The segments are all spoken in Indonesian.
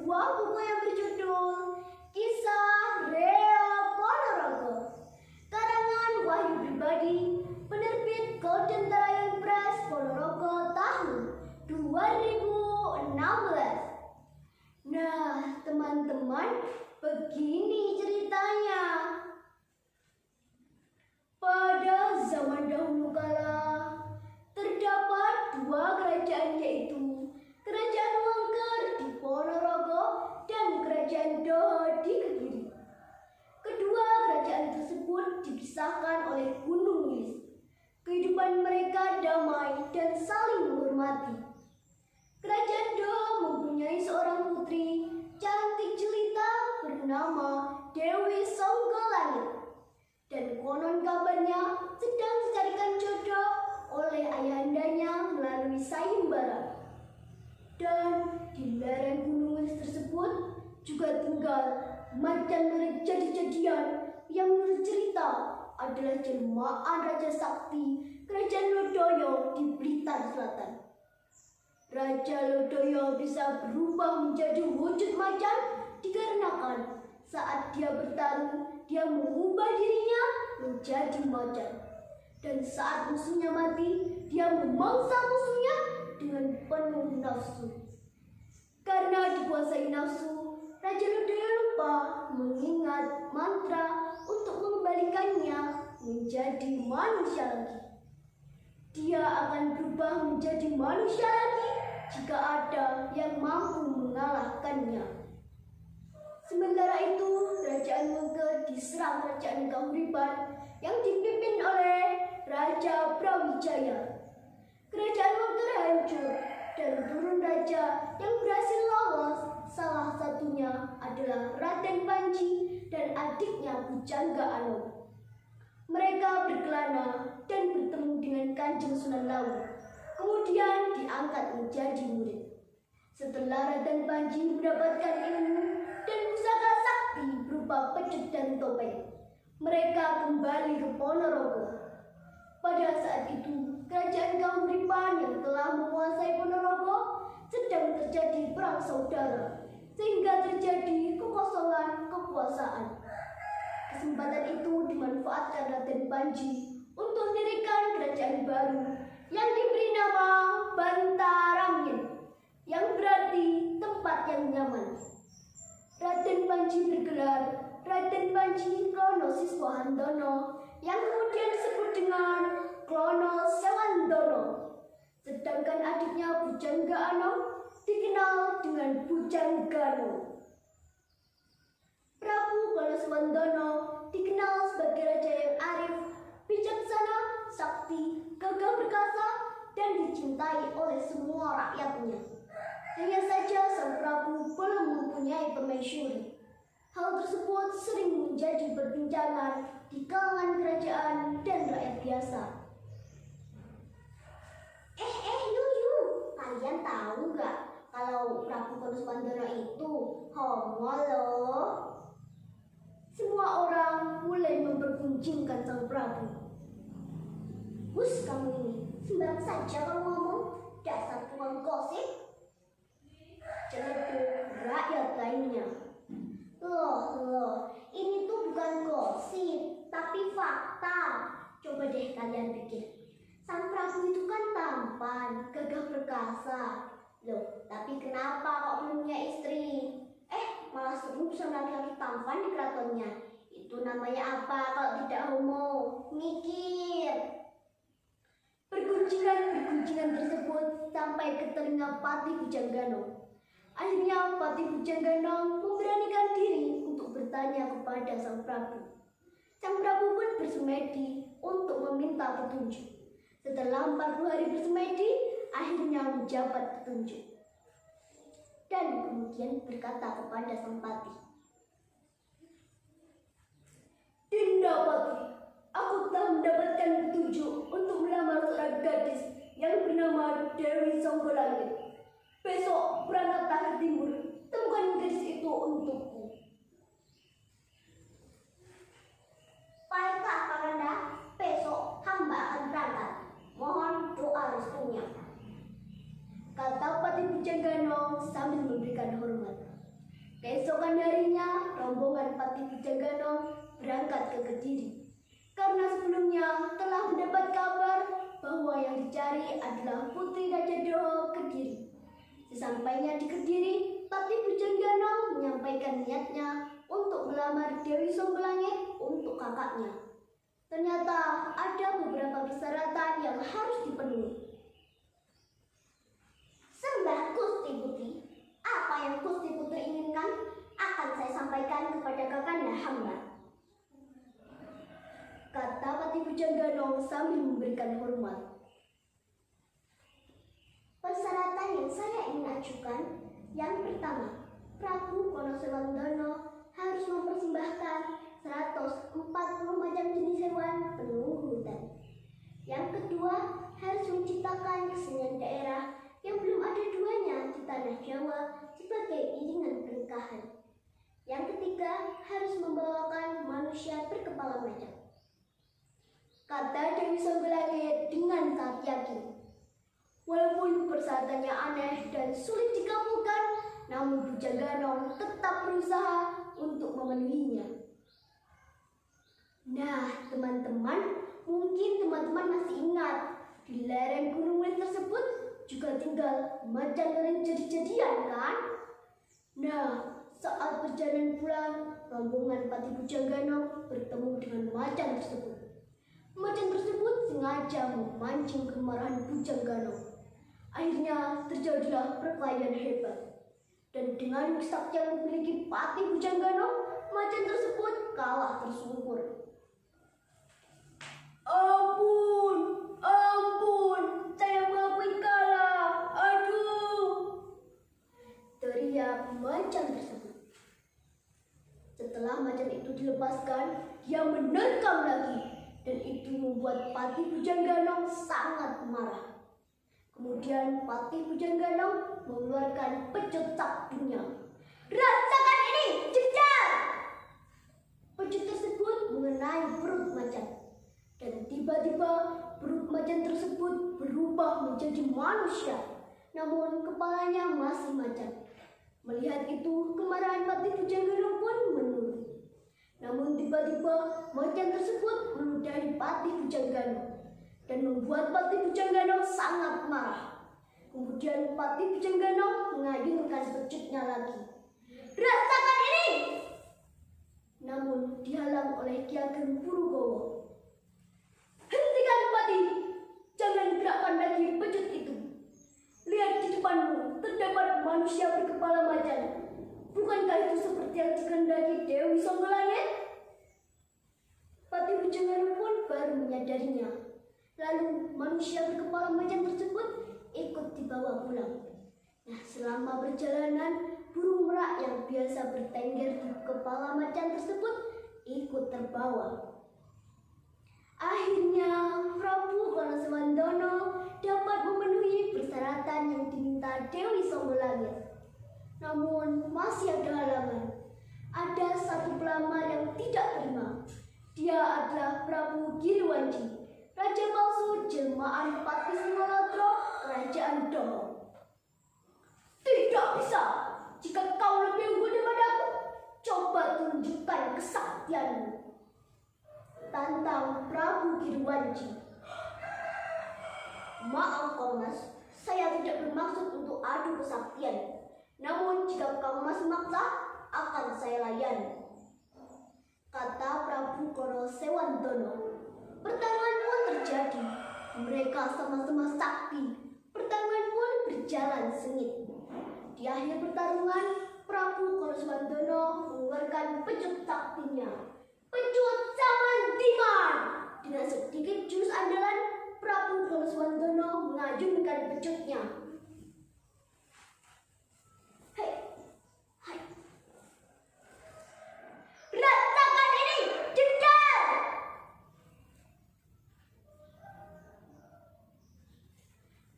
sebuah buku yang berjudul Kisah Reo Ponorogo, karangan Wahyu Pribadi, penerbit Golden Triangle Press, Ponorogo, tahun 2016. Nah, teman-teman, begini ceritanya. Pada zaman dahulu kala, terdapat dua kerajaan, yaitu Kerajaan Wengker di Ponorogo dan Kerajaan Doho di Kediri. Kedua kerajaan tersebut dipisahkan oleh Gunung Wilis. Kehidupan mereka damai dan saling menghormati. Kerajaan Doho mempunyai seorang putri cantik jelita bernama Dewi Songgolangit. Dan konon kabarnya sedang dicarikan jodoh oleh ayahandanya melalui sayembara. Dan di lereng gunung Wilis tersebut juga tinggal mantan jadi-jadian yang menurut cerita adalah jelmaan Raja Sakti Kerajaan Lodoyo di Blitar Selatan. Raja Lodoyo bisa berubah menjadi wujud macan dikarenakan saat dia bertarung, dia mengubah dirinya menjadi macan. Dan saat musuhnya mati, dia memangsa musuhnya dengan penuh nafsu. Karena dikuasai nafsu, Raja Lodoyo lupa mengingat mantra untuk mengembalikannya menjadi manusia lagi. Dia akan berubah menjadi manusia lagi jika ada yang mampu mengalahkannya. Sementara itu, Kerajaan Wengker diserang Kerajaan Kahuriban yang dipimpin oleh Raja Brawijaya. Kerajaan Wengker hancur dan turun raja yang berhasil lolos. Salah satunya adalah Raden Panji dan adiknya Bujangga Anom. Mereka berkelana dan bertemu dengan Kanjeng Sunan Lawu, kemudian diangkat menjadi murid. Setelah Raden Panji mendapatkan ilmu dan pusaka sakti berupa pedang dan topeng, mereka kembali ke Ponorogo. Pada saat itu, Kerajaan Kahuriban yang telah menguasai Ponorogo sedang terjadi perang saudara, sehingga terjadi kekosongan kekuasaan. Kesempatan itu dimanfaatkan Raden Panji untuk mendirikan kerajaan baru yang diberi nama Bantarangin, yang berarti tempat yang nyaman. Raden Panji bergelar Raden Panji Klono Siswahandono, yang kemudian disebut dengan Klono Sewandono. Sedangkan adiknya Bujangga Anom dikenal dengan Bujanggano. Prabu Klono Sewandono dikenal sebagai raja yang arif, bijaksana, sakti, gagah perkasa, dan dicintai oleh semua rakyatnya. Hanya saja sang Prabu belum mempunyai permaisuri. Hal tersebut sering menjadi perbincangan di kalangan kerajaan dan rakyat biasa. Yuyu, kalian tahu nggak kalau Prabu Klono Sewandono itu homo loh? Semua orang mulai mempergunjingkan sang Prabu. Hus, kamu ini sembarang saja kalau ngomong, dasar tukang gosip. Celepuk rakyat lainnya. Loh, ini tuh bukan gosip, tapi fakta. Coba deh kalian pikir. Sang Prabu itu kan tampan, gagah perkasa. Loh, tapi kenapa kok belum punya istri? Malah sering bisa laki-laki tampan di keratonnya. Itu namanya apa kalau tidak homo? Mikir. Pergunjingan tersebut sampai ke telinga Patih Bujanggano. Akhirnya Patih Bujanggano memberanikan diri untuk bertanya kepada sang Prabu. Sang Prabu pun bersemedi untuk meminta petunjuk. Setelah 40 hari bersemedi, akhirnya menjabat petunjuk. Dan kemudian berkata kepada sang Patih, "Dinda Patih, aku telah mendapatkan petunjuk untuk melamar seorang gadis yang bernama Dewi Songgolangit. Besok berangkatlah ke timur, temukan gadis itu untukku." "Baiklah, Kakanda, besok hamba akan berangkat. Mohon doa restunya," kata Patih Bujanggano sambil memberikan hormat. rombongan Patih Pujanggana berangkat ke Kediri. Karena sebelumnya telah mendapat kabar bahwa yang dicari adalah Putri Raja Doho Kediri. Sesampainya di Kediri, Patih Pujanggana menyampaikan niatnya untuk melamar Dewi Songgolangit untuk kakaknya. Ternyata ada beberapa persyaratan yang harus dipenuhi. Sembah Gusti Putri, apa yang Gusti Putri inginkan akan saya sampaikan kepada kakanda hamba, kata Patih Pujanggana sambil memberikan hormat. Persyaratan yang saya ingin ajukan, yang pertama, Prabu Konosewandono harus mempersembahkan 140 macam jenis hewan penunggu hutan. Yang kedua, harus menciptakan kesenian daerah yang belum ada duanya di tanah Jawa sebagai iringan pernikahan. Yang ketiga, harus membawakan manusia berkepala macan, kata Dewi Songgolangit dengan sangat yakin. Walaupun persyaratannya aneh dan sulit dikabulkan, namun Pujanggana tetap berusaha untuk memenuhinya. Nah, teman-teman, mungkin teman-teman masih ingat di lereng Gunung Weling tersebut juga tinggal macan yang jadi-jadian, kan? Nah, saat perjalanan pulang, rombongan Patih Pujanggana bertemu dengan macan tersebut. Macan tersebut sengaja memancing kemarahan Pujanggana. Akhirnya terjadilah perkelahian hebat. Dan dengan kesaktian yang memiliki Patih Pujanggana, macan tersebut kalah tersungkur. Ampun, ampun, saya mengakui kalah. Aduh, teriak macan tersebut. Setelah macan itu dilepaskan, dia menerkam lagi. Dan itu membuat Patih Pujanggana sangat marah. Kemudian Patih Pujanggana mengeluarkan pecut saktinya. Rasakan ini, jedar! Pecut tersebut mengenai perut macan. Dan tiba-tiba perut macan tersebut berubah menjadi manusia. Namun kepalanya masih macan. Melihat itu, kemarahan Patih Pujanggana pun menurun. Namun tiba-tiba macan tersebut meludahi Patih Pujanggana dan membuat Patih Pujanggana sangat marah. Kemudian Patih Pujanggana mengayunkan pecutnya lagi. Rasakan ini! Namun dihalang oleh Ki Ageng Purubowo. Hentikan Patih! Jangan gerakkan lagi pecut itu. Lihat di depanmu terdapat manusia berkepala macan. Bukankah itu seperti yang dikehendaki Dewi Songgolangit? Patih Pujanggana pun baru menyadarinya. Lalu manusia berkepala macan tersebut ikut dibawa pulang. Nah, selama perjalanan, burung merak yang biasa bertengger di kepala macan tersebut ikut terbawa. Akhirnya Prabu Konosewandono dapat memenuhi persyaratan yang diminta Dewi Songgolangit. Namun masih ada halangan. Ada satu pelamar yang tidak terima. Dia adalah Prabu Giriwanci, raja palsu jelmaan Patih Singolodro, kerajaan Doho. Tidak bisa. Jika kau lebih unggul daripadaku, coba tunjukkan kesaktianmu, tantang Prabu Giriwanci. Maaf Mas, saya tidak bermaksud untuk adu kesaktian. Namun jika kau masih maksa, akan saya layani, kata Prabu Konosewandono. Pertarungan pun terjadi. Mereka sama-sama sakti. Pertarungan pun berjalan sengit. Di akhir pertarungan, Prabu Konosewandono mengeluarkan pecut saktinya. Pecut Samandiman. Dengan sedikit jurus andalan, Prabu Konosewandono mengajunkan pecutnya. Rasakan ini, jedar!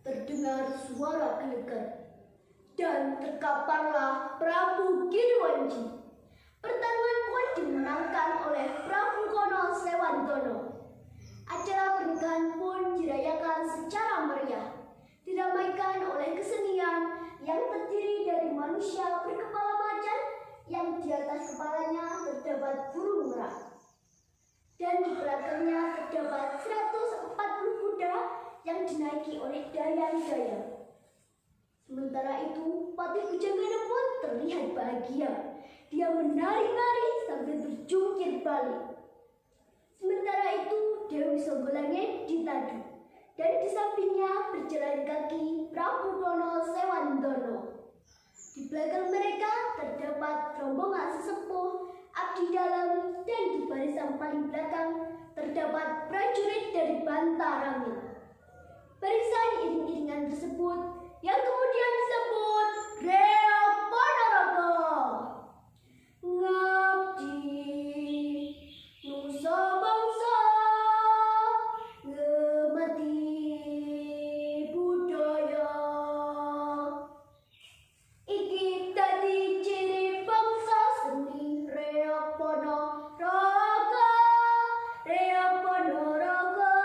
Terdengar suara gelegar dan terkaparlah Prabu Giriwanci. Pertarungan pun dimenangkan oleh Prabu Konosewandono. Acara pernikahan pun dirayakan secara meriah, diramaikan oleh kesenian yang terdiri dari manusia berkepala macan yang di atas kepalanya terdapat 140 kuda yang dinaiki oleh dayang-dayang. Sementara itu, Patih Pujanggana pun terlihat bahagia. Dia menari-nari sambil berjungkir balik. Sementara itu, Dewi Songgolangit ditadu, dan di sampingnya berjalan kaki Prabu Dono Sewandono. Di belakang mereka terdapat rombongan sesepuh, abdi dalam, dan di barisan paling belakang terdapat prajurit dari Bantarangi. Barisan iring-iringan tersebut yang kemudian disebut Reok Ponorogo. Ngabdi Nusa Bangsa, ngemati budaya. Iki dadi ciri bangsa seni Reok Ponorogo, Reok Ponorogo.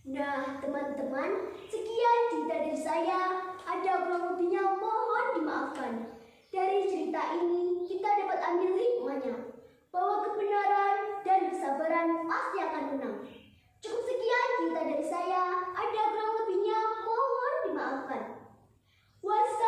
Nah, teman-teman, sekian cerita dari saya. Ada kurang lebihnya mohon dimaafkan. Dari cerita ini kita dapat ambil hikmahnya bahwa kebenaran dan kesabaran pasti akan menang. Cukup sekian cerita dari saya. Ada kurang lebihnya mohon dimaafkan. Wassalamualaikum.